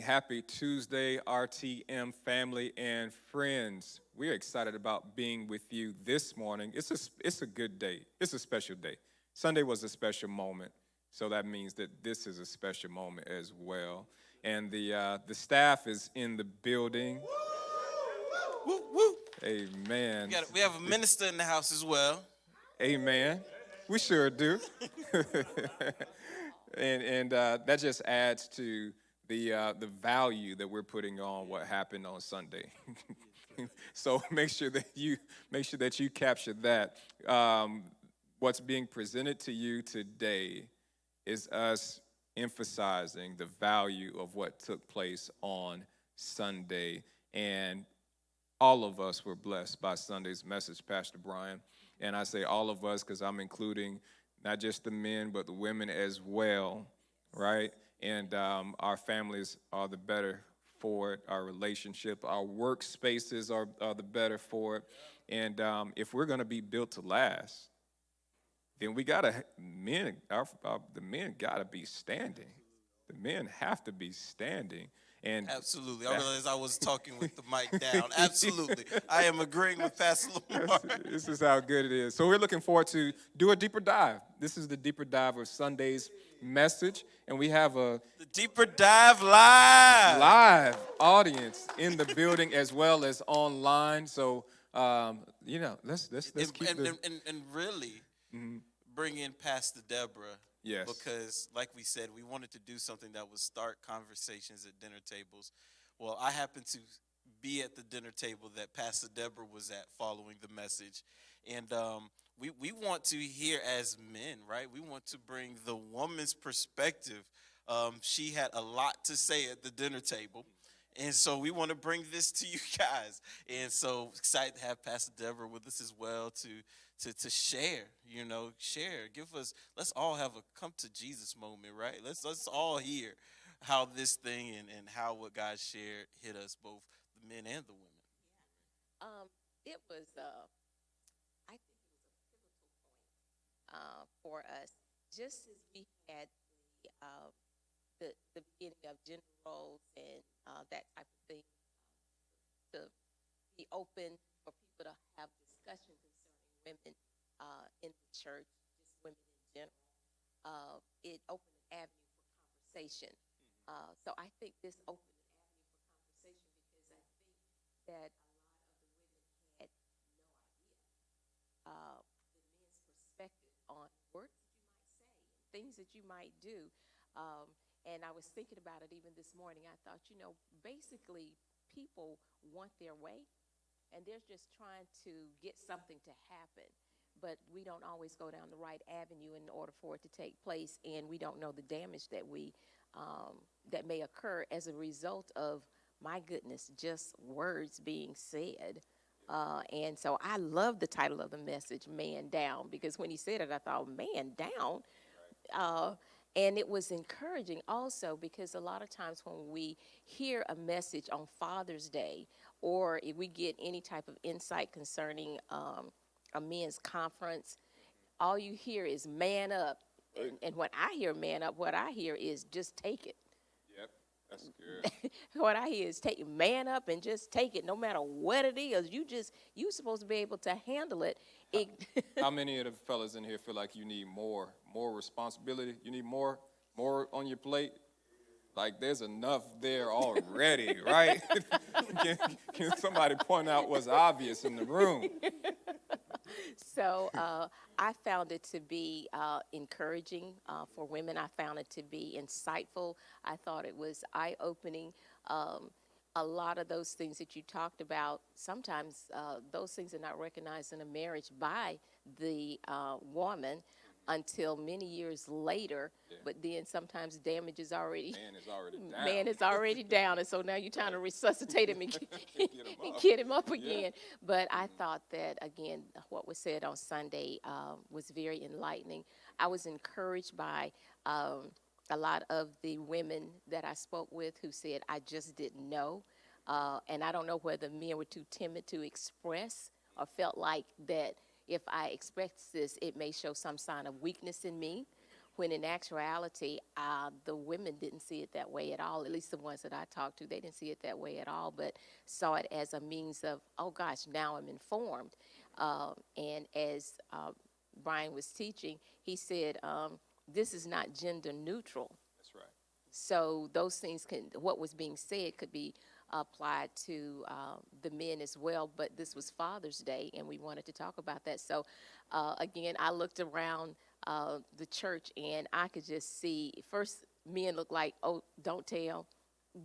Happy Tuesday, RTM family and friends. We're excited about being with you this morning. It's a good day. It's a special day. Sunday was a special moment, so that means that this is a special moment as well. And the staff is in the building. Woo, woo. Amen. We have a minister in the house as well. Amen. We sure do. And that just adds to the value that we're putting on what happened on Sunday. So make sure that you capture that. What's being presented to you today is us emphasizing the value of what took place on Sunday, and all of us were blessed by Sunday's message, Pastor Brian. And I say all of us because I'm including not just the men, but the women as well, right? And our families are the better for it. Our relationship, our workspaces are the better for it. And if we're going to be built to last, then we gotta the men gotta be standing. The men have to be standing, and Absolutely. I realized I was talking with the mic down. Absolutely. I am agreeing with Pastor Lamar. this is how good it is. So we're looking forward to do a deeper dive. This is the deeper dive of Sunday's message, and we have a The Deeper Dive Live. live audience in the building as well as online. So let's keep And really bring in Pastor Deborah. Yes. Because, like we said, we wanted to do something that would start conversations at dinner tables. Well, I happened to be at the dinner table that Pastor Deborah was at following the message. And we want to hear as men, right? We want to bring the woman's perspective. She had a lot to say at the dinner table. And so we want to bring this to you guys. And so excited to have Pastor Deborah with us as well to share, give us, let's all have a come to Jesus moment, right? Let's all hear how this thing and how what God shared hit us, both the men and the women. It was, I think it was a pivotal point for us, just as we had the beginning of gender roles and that type of thing, to be open for people to have discussion concerning women in the church, just women in general. It opened an avenue for conversation. So I think this opened an avenue for conversation because I think that a lot of the women had no idea the men's perspective on words that you might say, things that you might do. And I was thinking about it even this morning. I thought, basically people want their way and they're just trying to get something to happen. But we don't always go down the right avenue in order for it to take place, and we don't know the damage that may occur as a result of, my goodness, just words being said. And so I love the title of the message, Man Down, because when he said it, I thought, man down. And it was encouraging also because a lot of times when we hear a message on Father's Day, or if we get any type of insight concerning a men's conference, all you hear is man up. And when I hear man up, what I hear is just take it. Yep, that's good. What I hear is take man up and just take it, no matter what it is. You supposed to be able to handle it. How many of the fellas in here feel like you need more responsibility? You need more on your plate? Like there's enough there already, right? Can somebody point out what's obvious in the room? So I found it to be encouraging for women. I found it to be insightful. I thought it was eye-opening. A lot of those things that you talked about, sometimes those things are not recognized in a marriage by the woman until many years later. Yeah. But then sometimes damage is already Man is already down. man is already down, and so now you're trying to resuscitate him and Get get him up Yeah. again. But I thought that, again, what was said on Sunday was very enlightening. I was encouraged by a lot of the women that I spoke with who said, I just didn't know. And I don't know whether men were too timid to express or felt like that if I express this, it may show some sign of weakness in me, when in actuality, the women didn't see it that way at all. At least the ones that I talked to, they didn't see it that way at all, but saw it as a means of, oh gosh, now I'm informed. And as Brian was teaching, he said, this is not gender neutral. That's right. So those things what was being said could be applied to the men as well, but this was Father's Day, and we wanted to talk about that. So, again, I looked around the church, and I could just see, first, men look like, oh, don't tell,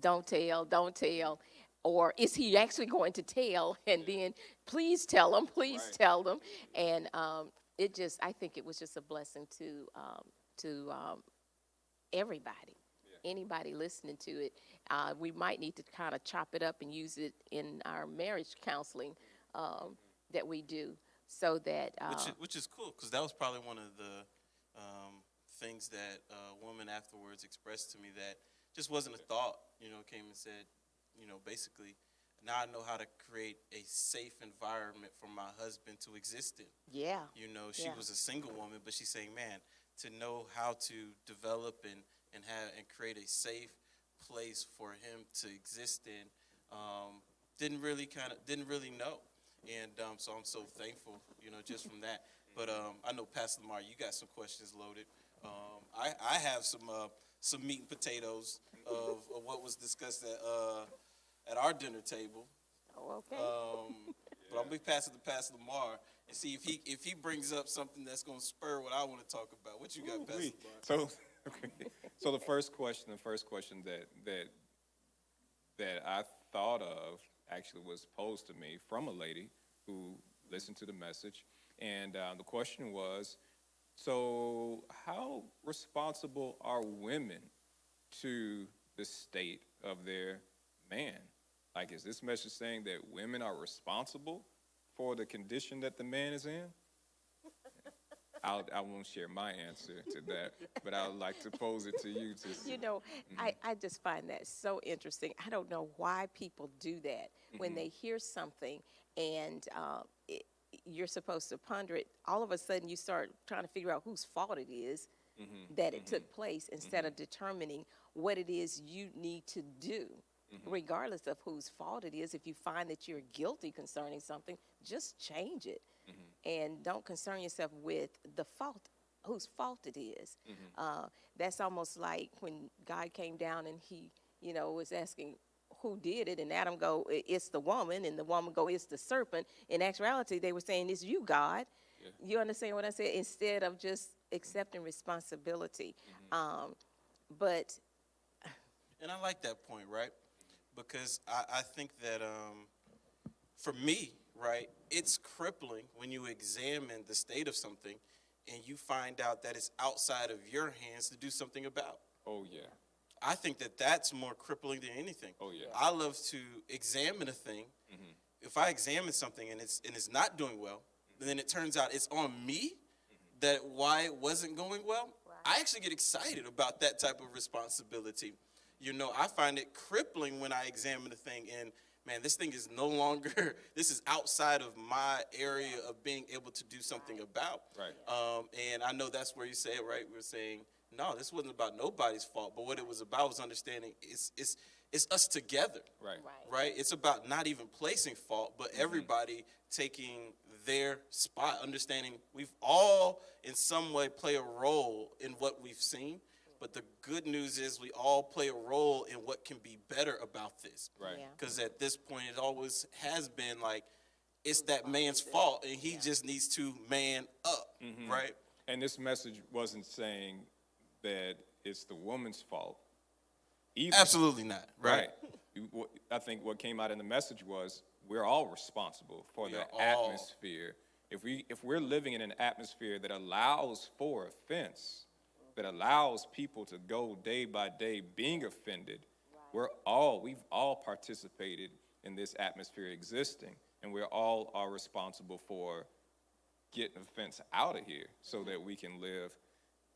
don't tell, don't tell. Or is he actually going to tell? And then, please tell them, please Right. tell them. And I think it was just a blessing to everybody. Anybody listening to it. We might need to kind of chop it up and use it in our marriage counseling that we do, so that Which is cool, because that was probably one of the things that a woman afterwards expressed to me that just wasn't a thought. Came and said, basically, now I know how to create a safe environment for my husband to exist in. yeah, She Yeah. was a single woman, but she's saying, man, to know how to develop and create a safe place for him to exist in, didn't really know. And so I'm so thankful, just from that. But I know, Pastor Lamar, you got some questions loaded. I have some meat and potatoes of what was discussed at our dinner table. oh, okay. But I'm gonna pass it to Pastor Lamar and see if he brings up something that's gonna spur what I want to talk about. What you got, Pastor Lamar? So, okay. So the first question that I thought of actually was posed to me from a lady who listened to the message, and the question was, so how responsible are women to the state of their man? Like, is this message saying that women are responsible for the condition that the man is in? I won't share my answer to that, but I would like to pose it to you to see. I just find that so interesting. I don't know why people do that when they hear something and you're supposed to ponder it. All of a sudden, you start trying to figure out whose fault it is that it took place instead of determining what it is you need to do. Regardless of whose fault it is, if you find that you're guilty concerning something, just change it. And don't concern yourself with the fault, whose fault it is. That's almost like when God came down and he, was asking who did it, and Adam go, it's the woman, and the woman go, it's the serpent. In actuality, they were saying, it's you, God. Yeah. You understand what I said? Instead of just accepting responsibility. But And I like that point, right? Because I think that for me, right, it's crippling when you examine the state of something and you find out that it's outside of your hands to do something about. Oh, yeah. I think that that's more crippling than anything. Oh, yeah. I love to examine a thing. If I examine something and it's not doing well, then it turns out it's on me that why it wasn't going well. Right. I actually get excited about that type of responsibility. I find it crippling when I examine a thing and, man, this thing is no longer, this is outside of my area of being able to do something about. Right. And I know that's where you say it, right? We're saying, no, this wasn't about nobody's fault, but what it was about was understanding it's us together. Right. Right? It's about not even placing fault, but everybody taking their spot, understanding we've all in some way play a role in what we've seen. But the good news is we all play a role in what can be better about this. Right. Because at this point, it always has been like, it's that man's fault, and he just needs to man up, right? And this message wasn't saying that it's the woman's fault either. Absolutely not, right? I think what came out in the message was we're all responsible for We the are all. atmosphere. If we're living in an atmosphere that allows for offense, that allows people to go day by day being offended, we've all participated in this atmosphere existing, and we're all are responsible for getting offense out of here so that we can live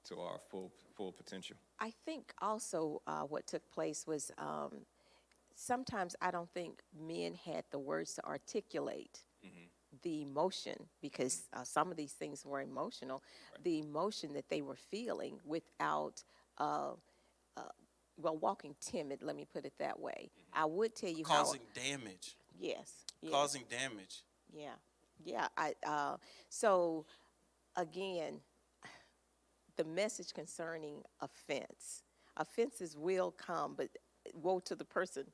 to our full potential. I think also what took place was sometimes I don't think men had the words to articulate the emotion, because some of these things were emotional, the emotion that they were feeling without, well, walking timid, let me put it that way. I would tell you Causing damage. yes, yes, Causing damage. yeah, yeah. So again, the message concerning offenses will come, but woe to the person,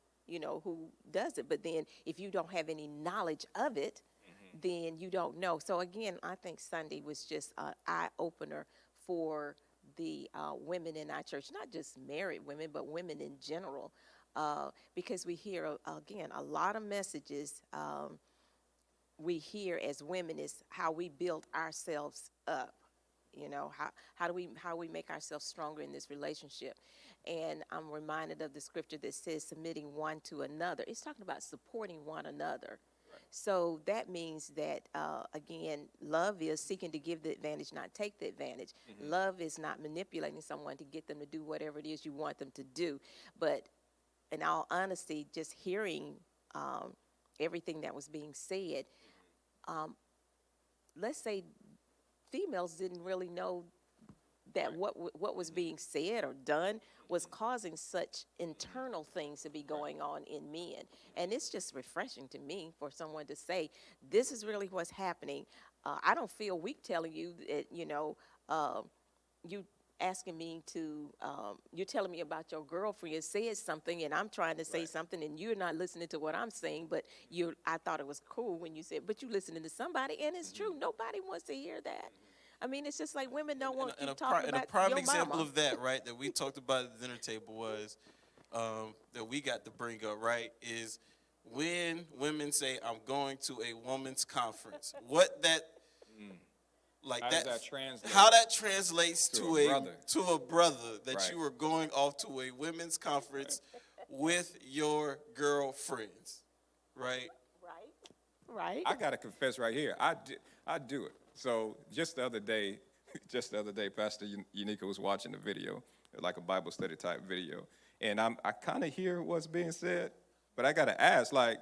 who does it. But then if you don't have any knowledge of it, then you don't know. So again, I think Sunday was just an eye opener for the women in our church, not just married women, but women in general, because we hear, again, a lot of messages we hear as women is how we build ourselves up. How do we make ourselves stronger in this relationship? And I'm reminded of the scripture that says submitting one to another. It's talking about supporting one another. So that means that, again, love is seeking to give the advantage, not take the advantage. Love is not manipulating someone to get them to do whatever it is you want them to do. But in all honesty, just hearing everything that was being said, let's say females didn't really know that what was being said or done was causing such internal things to be going on in men. And it's just refreshing to me for someone to say, this is really what's happening. I don't feel weak telling you that, you asking me to, you're telling me about your girlfriend said something and I'm trying to say something and you're not listening to what I'm saying, but I thought it was cool when you said, but you listening to somebody, and it's true. Nobody wants to hear that. I mean, it's just like women don't want to keep talking about a prime your example mama. of that, right, that we talked about at the dinner table was, that we got to bring up, right, is when women say, I'm going to a woman's conference. What that, like How that, does that translate? how that translates To to a a brother that Right. you were going off to a women's conference with your girlfriends, right? Right. I gotta confess right here. I do it. So just the other day, Pastor Unica was watching the video, like a Bible study type video, and I kind of hear what's being said, but I gotta ask, like,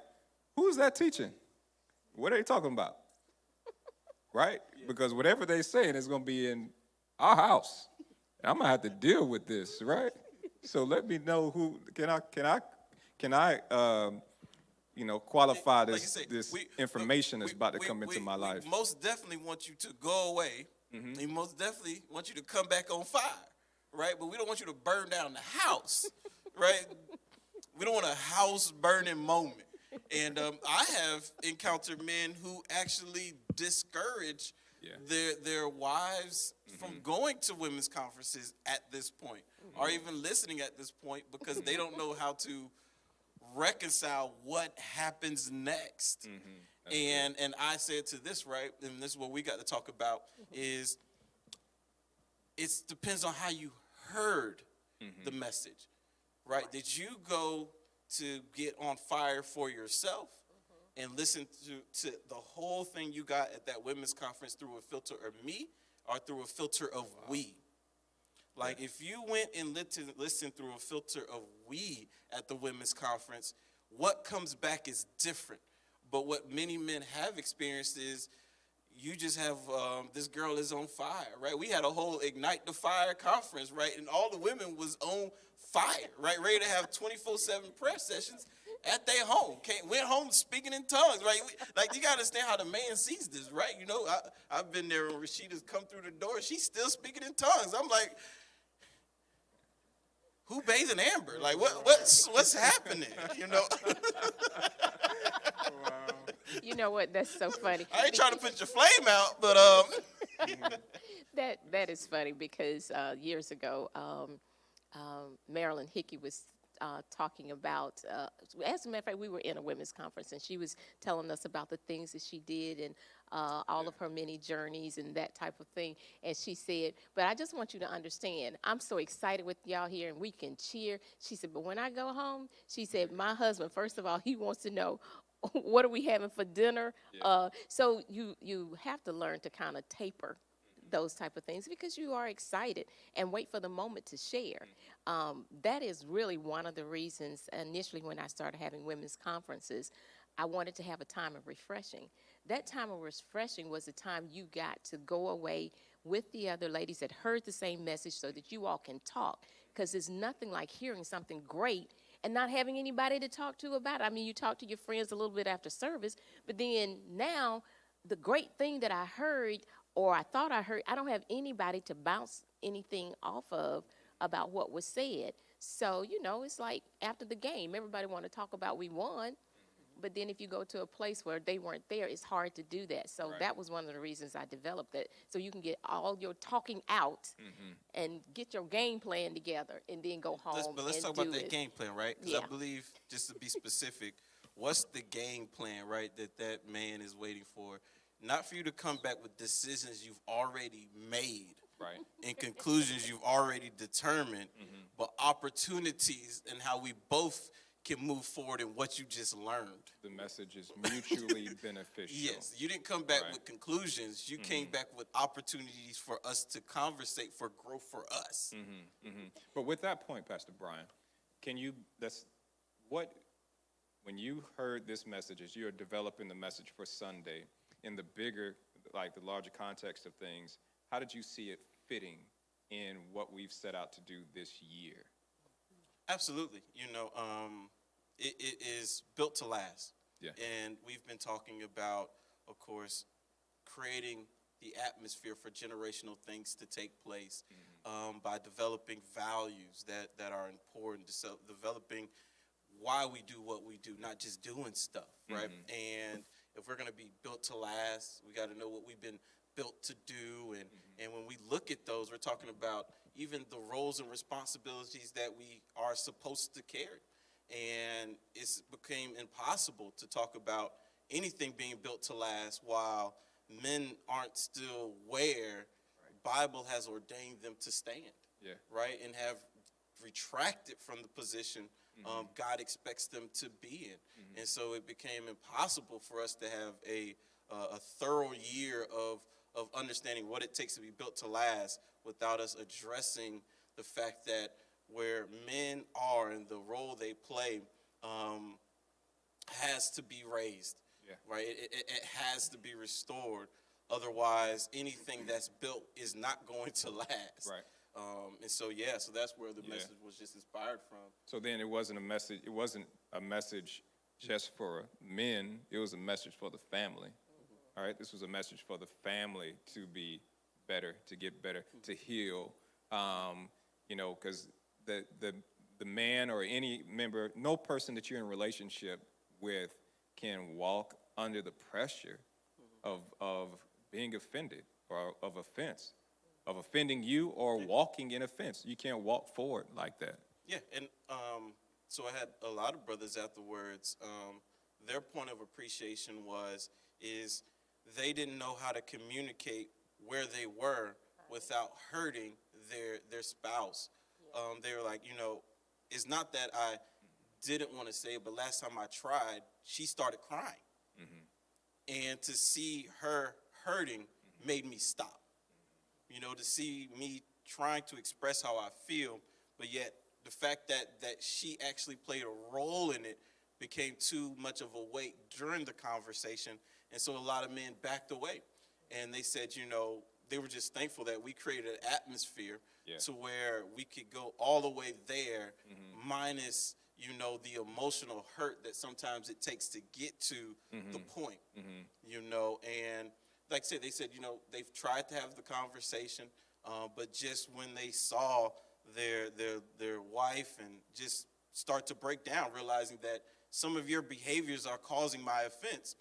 who's that teaching? What are they talking about? Right? Because whatever they saying is gonna be in our house. And I'm gonna have to deal with this, right? So let me know who can I qualify Like you this say, this we- information that's we- about to we- come into we- my we life. most definitely want you to go away. We most definitely want you to come back on fire, right? But we don't want you to burn down the house, right? We don't want a house burning moment. And I have encountered men who actually discourage Yeah. their wives from going to women's conferences at this point, or even listening at this point, because they don't know how to reconcile what happens next. And I said to this, right, and this is what we got to talk about, is it depends on how you heard the message, right? Did you go to get on fire for yourself and listen to the whole thing you got at that women's conference through a filter of me or through a filter of we? Like, if you went and listened through a filter of we at the women's conference, what comes back is different. But what many men have experienced is you just have, this girl is on fire, right? We had a whole Ignite the Fire conference, right? And all the women was on fire, right? Ready to have 24/7 prayer sessions at their home. Went home speaking in tongues, right? Like, you got to understand how the man sees this, right? You know, I've been there when Rashida's come through the door. She's still speaking in tongues. I'm like, who bathed in amber? Like, what's happening, you know? You know what? That's so funny. I ain't trying to put your flame out, but That is funny because years ago, Marilyn Hickey was talking about, as a matter of fact, we were in a women's conference and she was telling us about the things that she did and all of her many journeys and that type of thing. And she said, but I just want you to understand, I'm so excited with y'all here and we can cheer. She said, but when I go home, she said, my husband, first of all, he wants to know, what are we having for dinner? So you have to learn to kind of taper those type of things because you are excited and wait for the moment to share. That is really one of the reasons initially when I started having women's conferences, I wanted to have a time of refreshing. That time of refreshing was the time you got to go away with the other ladies that heard the same message so that you all can talk. Because there's nothing like hearing something great and not having anybody to talk to about it. I mean, you talk to your friends a little bit after service, but then now the great thing that I heard or I thought I heard, I don't have anybody to bounce anything off of about what was said. So, it's like after the game, everybody want to talk about we won. But then if you go to a place where they weren't there, it's hard to do that. So Right. that was one of the reasons I developed that. So you can get all your talking out and get your game plan together and then go home Let's and talk do about that it. game plan, right? Because Yeah. I believe, just to be specific, what's the game plan, right, that man is waiting for? Not for you to come back with decisions you've already made Right. and conclusions you've already determined, but opportunities and how we both can move forward in what you just learned. The message is mutually beneficial. Yes, you didn't come back Right. with conclusions. You came back with opportunities for us to conversate for growth for us. But with that point, Pastor Brian, when you heard this message, as you're developing the message for Sunday, in the bigger, like the larger context of things, how did you see it fitting in what we've set out to do this year? Absolutely. It is built to last. Yeah. And we've been talking about, of course, creating the atmosphere for generational things to take place by developing values that are important, developing why we do what we do, not just doing stuff, right? And if we're going to be built to last, we got to know what we've been built to do. And when we look at those, we're talking about even the roles and responsibilities that we are supposed to carry. And it's became impossible to talk about anything being built to last while men aren't still where Bible has ordained them to stand. Yeah. Right? And have retracted from the position God expects them to be in. And so it became impossible for us to have a thorough year of understanding what it takes to be built to last without us addressing the fact that where men are and the role they play has to be raised, Yeah. right? It has to be restored. Otherwise, anything that's built is not going to last. Right. And so, so that's where the message was just inspired from. So then it wasn't a message just for men, it was a message for the family. All right, this was a message for the family to be better, to get better, to heal. Because the man or any member, no person that you're in a relationship with can walk under the pressure of being offended or of offense, of offending you or walking in offense. You can't walk forward like that. Yeah, and so I had a lot of brothers afterwards. Their point of appreciation is they didn't know how to communicate where they were without hurting their spouse. They were like, it's not that I didn't want to say it, but last time I tried, she started crying. And to see her hurting made me stop. To see me trying to express how I feel, but yet the fact that she actually played a role in it became too much of a weight during the conversation. And so a lot of men backed away. And they said, they were just thankful that we created an atmosphere to where we could go all the way there, minus, the emotional hurt that sometimes it takes to get to the point, and like I said, they said, they've tried to have the conversation, but just when they saw their wife and just start to break down, realizing that some of your behaviors are causing my offense,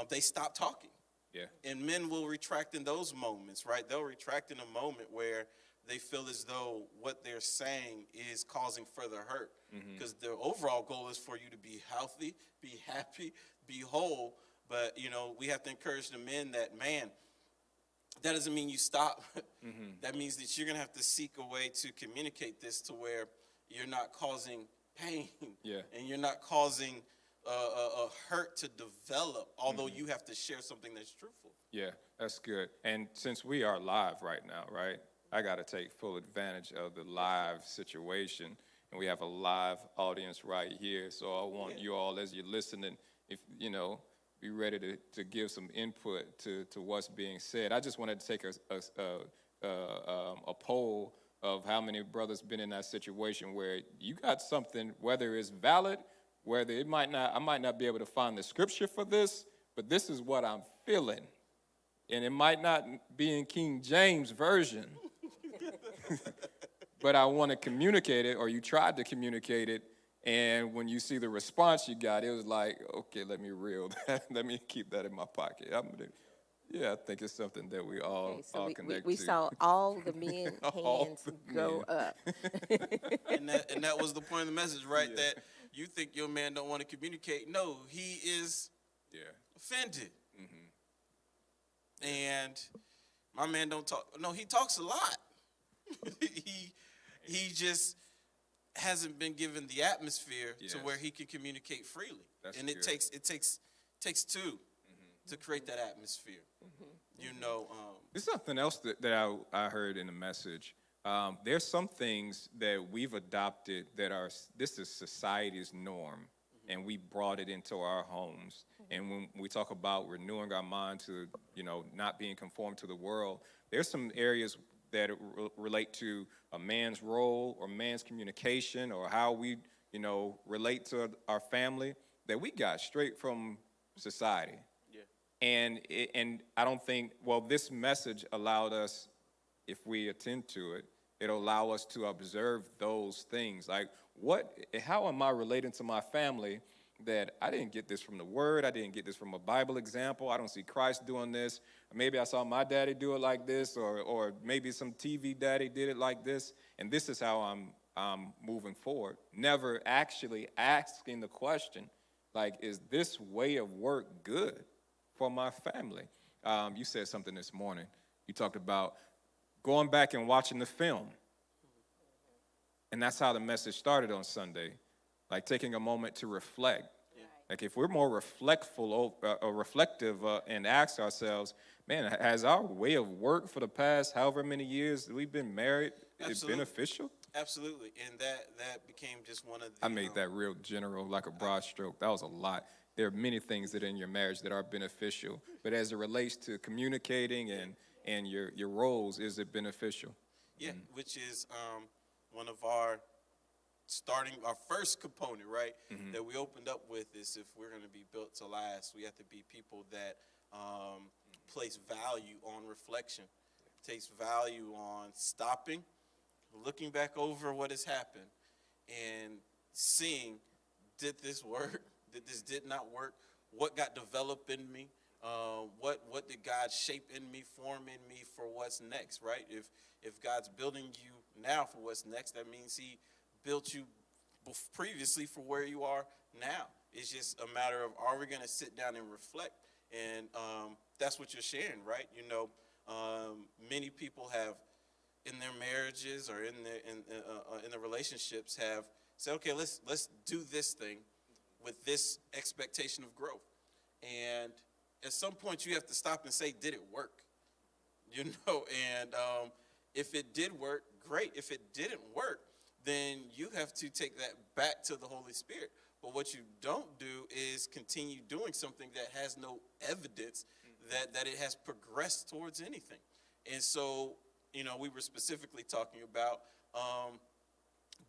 they stopped talking. Yeah. And men will retract in those moments, right? They'll retract in a moment where they feel as though what they're saying is causing further hurt. Because the overall goal is for you to be healthy, be happy, be whole. But, we have to encourage the men that, man, that doesn't mean you stop. That means that you're going to have to seek a way to communicate this to where you're not causing pain. Yeah. And you're not causing a hurt to develop, although you have to share something that's truthful. Yeah, that's good. And since we are live right now, right, I got to take full advantage of the live situation. And we have a live audience right here. So I want you all, as you're listening, if be ready to give some input to what's being said. I just wanted to take a poll of how many brothers been in that situation where you got something, whether it's valid, whether I might not be able to find the scripture for this, but this is what I'm feeling. And it might not be in King James Version, but I want to communicate it, or you tried to communicate it, and when you see the response you got, it was like, okay, let me reel that. Let me keep that in my pocket. I think it's something that we all connect we to. saw all the men All hands the go men. up. And that was the point of the message, right? That you think your man don't want to communicate. No, he is offended. And my man don't talk. No, he talks a lot. he just hasn't been given the atmosphere to where he can communicate freely. That's and good. it takes two to create that atmosphere. There's something else that I heard in the message. There's some things that we've adopted that this is society's norm, and we brought it into our homes. And when we talk about renewing our mind to, not being conformed to the world, there's some areas that relate to a man's role or man's communication or how we, relate to our family that we got straight from society. And I don't think, this message allowed us, if we attend to it, it'll allow us to observe those things. Like, how am I relating to my family that I didn't get this from the Word, I didn't get this from a Bible example, I don't see Christ doing this, maybe I saw my daddy do it like this, or maybe some TV daddy did it like this, and this is how I'm moving forward. Never actually asking the question, like, is this way of work good for my family? You said something this morning. You talked about going back and watching the film. And that's how the message started on Sunday, like taking a moment to reflect. Like if we're more reflective and ask ourselves, man, has our way of work for the past however many years that we've been married, is beneficial? Absolutely, and that became just one of the... I made that real general, like a broad stroke. That was a lot. There are many things that are in your marriage that are beneficial, but as it relates to communicating and your roles, is it beneficial? Yeah, which is one of our first component, right, that we opened up with is if we're going to be built to last, we have to be people that place value on reflection, takes value on stopping, looking back over what has happened, and seeing, did this work? Did not work? What got developed in me? What did God shape in me, form in me for what's next, right? If God's building you now for what's next, that means he built you previously for where you are now. It's just a matter of, are we going to sit down and reflect? And that's what you're sharing, right? Many people have, in their marriages or in their relationships, have said, okay, let's do this thing with this expectation of growth. And at some point you have to stop and say, did it work? And if it did work, great. If it didn't work, then you have to take that back to the Holy Spirit. But what you don't do is continue doing something that has no evidence that it has progressed towards anything. And so, we were specifically talking about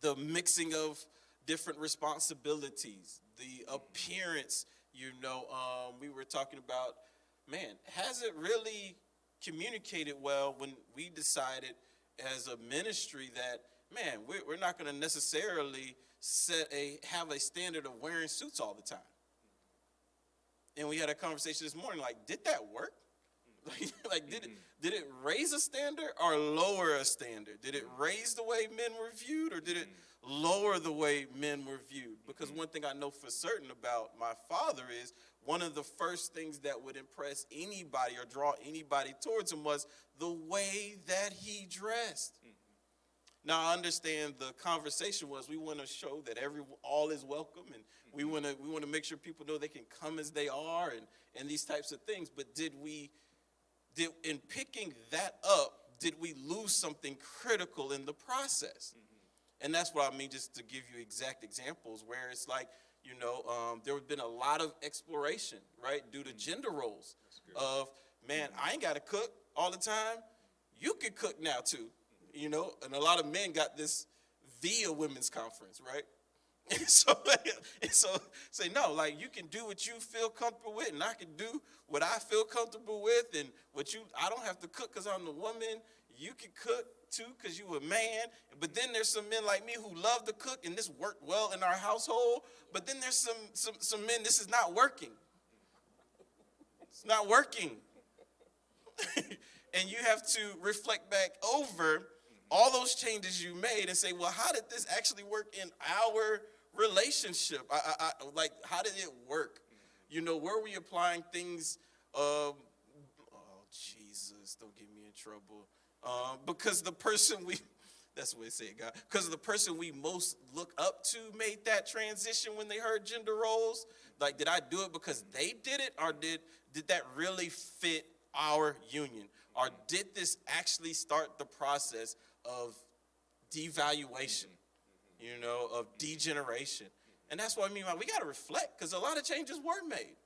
the mixing of different responsibilities, the appearance, we were talking about, man, has it really communicated well when we decided as a ministry that, man, we're not going to necessarily have a standard of wearing suits all the time. And we had a conversation this morning, like, did that work? Did it raise a standard or lower a standard? Did it raise the way men were viewed, or did it lower the way men were viewed? Because one thing I know for certain about my father is one of the first things that would impress anybody or draw anybody towards him was the way that he dressed. Now, I understand the conversation was we want to show that all is welcome, and we want to make sure people know they can come as they are, and these types of things. But in picking that up, did we lose something critical in the process? And that's what I mean, just to give you exact examples, where it's like There have been a lot of exploration, right, due to gender roles of, man, I ain't got to cook all the time. You can cook now too, and a lot of men got this via women's conference, right? And so say, no, like, you can do what you feel comfortable with, and I can do what I feel comfortable with, and I don't have to cook because I'm the woman. You can cook too because you a man. But then there's some men like me who love to cook, and this worked well in our household. But then there's some men, this is not working. It's not working. And you have to reflect back over all those changes you made and say, well, how did this actually work in our relationship? Like, how did it work? Were we applying things? Oh, Jesus, don't get me in trouble. Because the person that's what it said, God. Because the person we most look up to made that transition when they heard gender roles. Like, did I do it because they did it, or did that really fit our union? Or did this actually start the process of devaluation, of degeneration? And that's what I mean by we got to reflect, because a lot of changes were made.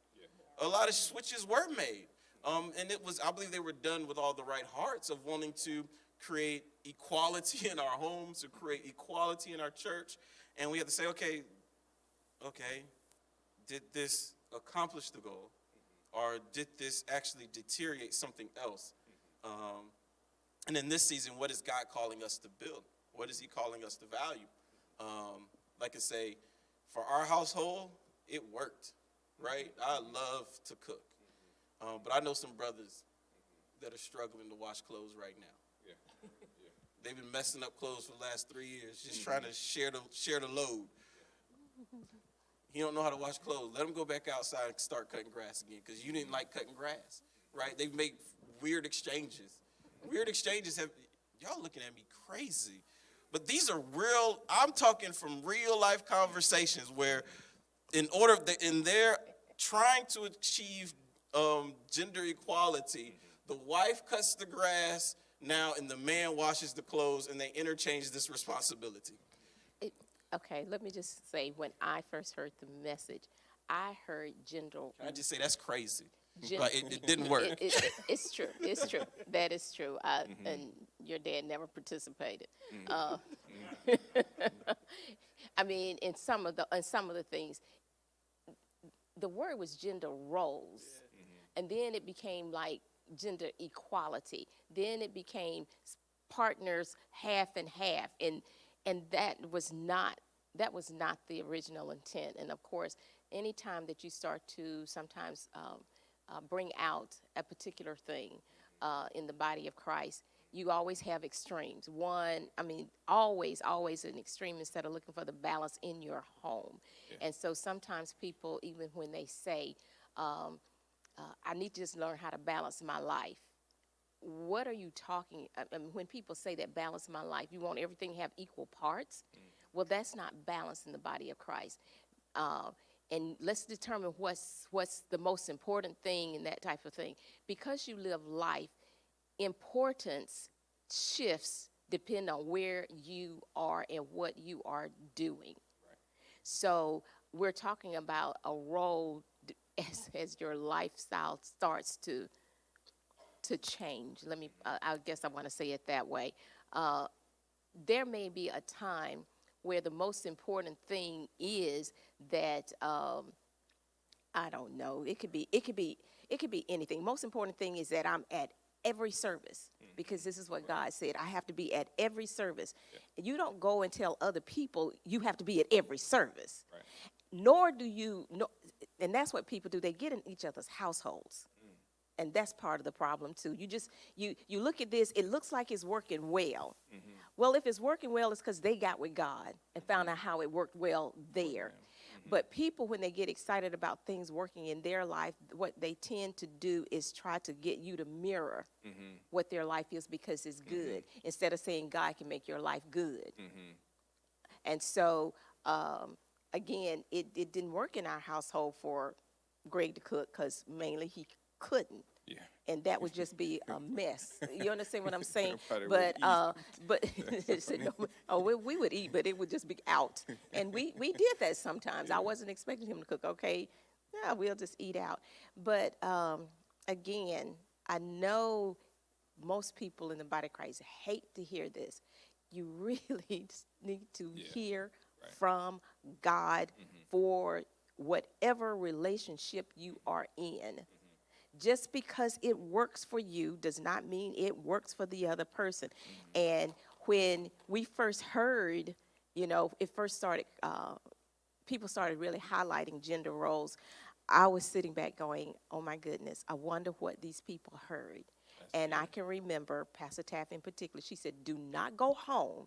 A lot of switches were made. And I believe they were done with all the right hearts of wanting to create equality in our homes, to create equality in our church. And we have to say, okay, did this accomplish the goal? Or did this actually deteriorate something else? And in this season, what is God calling us to build? What is he calling us to value? Like I say, for our household, it worked, right? I love to cook. But I know some brothers that are struggling to wash clothes right now. Yeah. They've been messing up clothes for the last 3 years, just trying to share the load. He don't know how to wash clothes. Let him go back outside and start cutting grass again, because you didn't like cutting grass, right? They've made weird exchanges. Y'all looking at me crazy. But these are real, I'm talking from real life conversations where in their trying to achieve gender equality, the wife cuts the grass now and the man washes the clothes, and they interchange this responsibility. Okay, let me just say, when I first heard the message, I heard gender. Can I just say that's crazy? Like, it didn't work. It's true. It's true. That is true. And your dad never participated. I mean, in some of the things, the word was gender roles, and then it became like gender equality. Then it became partners half and half, and that was not the original intent. And of course, anytime that you start to sometimes bring out a particular thing in the body of Christ, you always have extremes. Always an extreme instead of looking for the balance in your home. Yeah. And so sometimes people, even when they say, I need to just learn how to balance my life. What are you talking? When people say that balance my life, you want everything to have equal parts. Well, that's not balance in the body of Christ. And let's determine what's the most important thing in that type of thing. Because you live life, importance shifts depending on where you are and what you are doing. Right. So we're talking about a role as your lifestyle starts to change. I guess I want to say it that way. There may be a time where the most important thing is that I don't know. It could be anything. Most important thing is that I'm at every service, because this is what God said. I have to be at every service. Yeah. You don't go and tell other people you have to be at every service. Right. Nor do you know, and that's what people do. They get in each other's households. And that's part of the problem too. You look at this, it looks like it's working well. Mm-hmm. Well, if it's working well, it's because they got with God and found out how it worked well there. Mm-hmm. But people, when they get excited about things working in their life, what they tend to do is try to get you to mirror what their life is because it's good, instead of saying God can make your life good. Mm-hmm. And so, again, it didn't work in our household for Greg to cook, because mainly he couldn't. Yeah. And that would just be a mess. You understand what I'm saying? Nobody But so we would eat, but it would just be out. And we did that sometimes. I wasn't expecting him to cook. Okay, yeah, we'll just eat out. But again, I know most people in the body of Christ hate to hear this. You really need to hear from God for whatever relationship you are in. Just because it works for you does not mean it works for the other person. And when we first heard, it first started, people started really highlighting gender roles, I was sitting back going, oh my goodness, I wonder what these people heard. And I can remember Pastor Taff in particular, she said, do not go home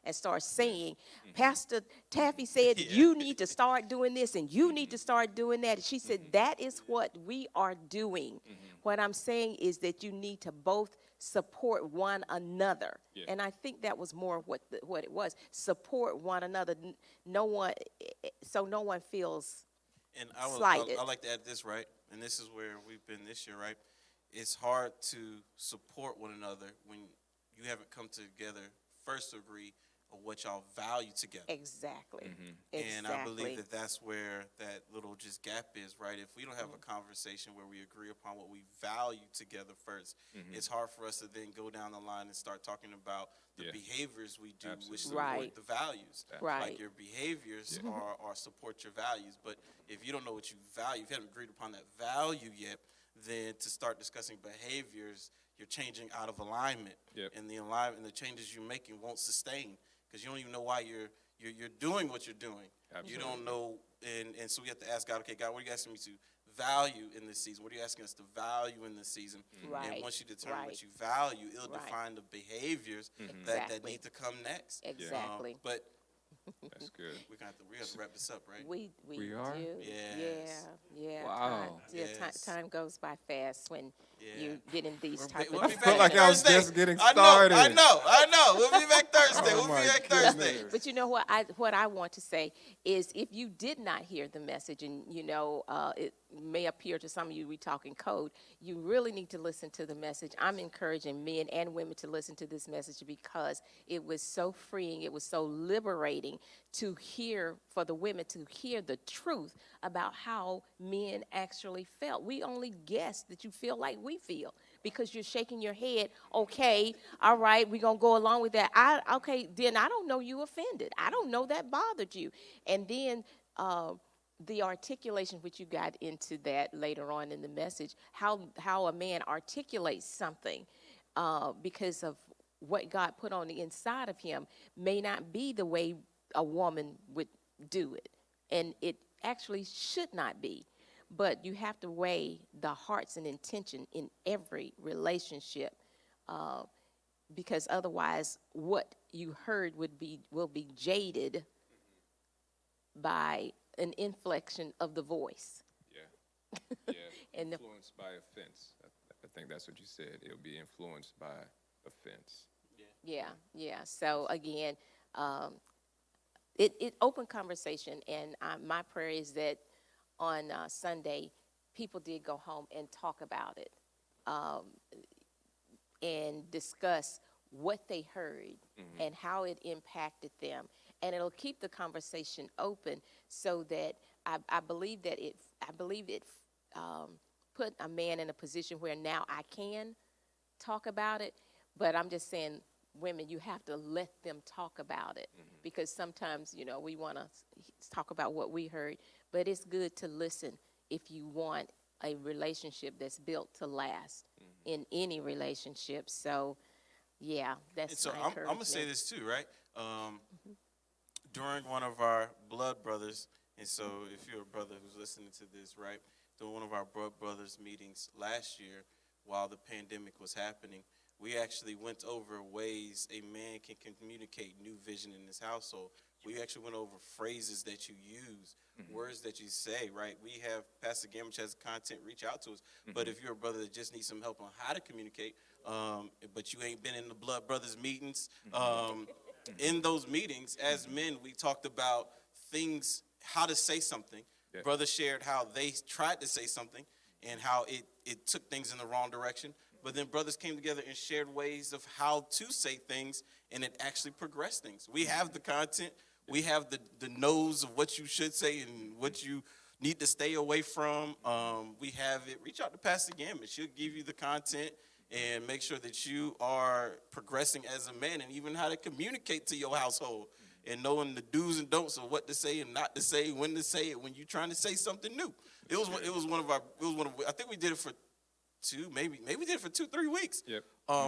and start saying, Pastor Taffy said, you need to start doing this and you need to start doing that. And she said, that is what we are doing. What I'm saying is that you need to both support one another. And I think that was more what it was. Support one another. So no one feels And slighted. I like to add this, right? And this is where we've been this year, right? It's hard to support one another when you haven't come together first to agree on what y'all value together. Exactly. And I believe that that's where that little just gap is, right? If we don't have a conversation where we agree upon what we value together first, it's hard for us to then go down the line and start talking about the behaviors we do, which support the values. Right. Like your behaviors are support your values. But if you don't know what you value, if you haven't agreed upon that value yet, then to start discussing behaviors, you're changing out of alignment. And the changes you're making won't sustain because you don't even know why you're doing what you're doing. Absolutely. You don't know, and so we have to ask God, okay, God, what are you asking me to value in this season? What are you asking us to value in this season? Right. And once you determine what you value, it'll define the behaviors that need to come next. Exactly. But that's good. we have to wrap this up, right? We are? do. Yes. Yeah. Wow. Time goes by fast when you get in these type We'll of be I feel back like I was Thursday. just getting started. I know. We'll be back Thursday. Oh We'll be my back Thursday. goodness. But you know what I want to say is if you did not hear the message and it may appear to some of you we talking code, you really need to listen to the message. I'm encouraging men and women to listen to this message because it was so freeing, it was so liberating to hear, for the women to hear the truth about how men actually felt. We only guess that you feel like we feel because you're shaking your head. Okay, all right, we're going to go along with that. Then I don't know you offended. I don't know that bothered you. And then the articulation, which you got into that later on in the message, how a man articulates something because of what God put on the inside of him may not be the way a woman would do it. And it actually should not be. But you have to weigh the hearts and intention in every relationship because otherwise what you heard will be jaded by an inflection of the voice. Yeah. And influenced by offense. I think that's what you said. It'll be influenced by offense. Yeah. So again, it open conversation, and my prayer is that on Sunday, people did go home and talk about it and discuss what they heard and how it impacted them. And it'll keep the conversation open so that I believe it put a man in a position where now I can talk about it. But I'm just saying, women, you have to let them talk about it because sometimes, we want to talk about what we heard, but it's good to listen if you want a relationship that's built to last in any relationship. So, yeah, that's my encouragement. I'm going to say this too, right? During one of our blood brothers, and so if you're a brother who's listening to this, right, during one of our blood brothers meetings last year while the pandemic was happening, we actually went over ways a man can communicate new vision in his household. We actually went over phrases that you use, words that you say, right? We have Pastor Gamage has content, reach out to us. But if you're a brother that just needs some help on how to communicate, but you ain't been in the Blood Brothers meetings, in those meetings, as men, we talked about things, how to say something. Yeah. Brother shared how they tried to say something and how it it took things in the wrong direction. But then brothers came together and shared ways of how to say things, and it actually progressed things. We have the content. We have the nose of what you should say and what you need to stay away from. We have it. Reach out to Pastor Gammon. She'll give you the content and make sure that you are progressing as a man, and even how to communicate to your household, and knowing the do's and don'ts of what to say and not to say, when to say it, when you're trying to say something new. It was one of I think we did it for maybe we did it for 2-3 weeks. Yep.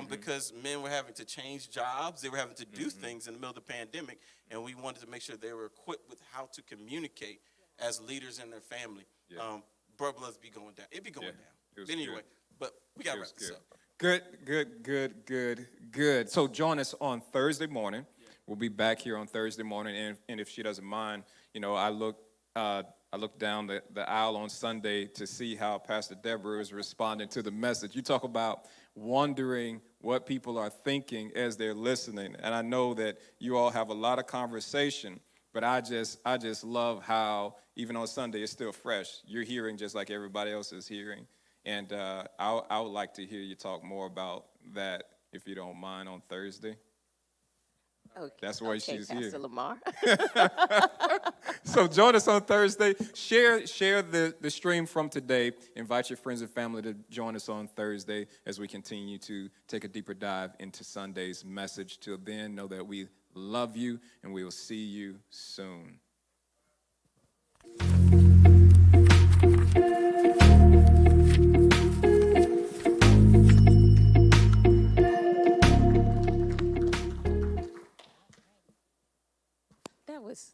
Because men were having to change jobs, they were having to do things in the middle of the pandemic, and we wanted to make sure they were equipped with how to communicate as leaders in their family. Yeah. Brothers be going down. It be going Yeah. down. It was But anyway, good. but we got to It wrap was this good. up. Good. So join us on Thursday morning. We'll be back here on Thursday morning, and if she doesn't mind, I look down the aisle on Sunday to see how Pastor Deborah is responding to the message. You talk about wondering what people are thinking as they're listening, and I know that you all have a lot of conversation, but I just love how even on Sunday it's still fresh. You're hearing just like everybody else is hearing, and I would like to hear you talk more about that, if you don't mind, on Thursday. Okay. That's why okay, she's Pastor here. Lamar. So join us on Thursday. Share the stream from today. Invite your friends and family to join us on Thursday as we continue to take a deeper dive into Sunday's message. Till then, know that we love you, and we will see you soon. That was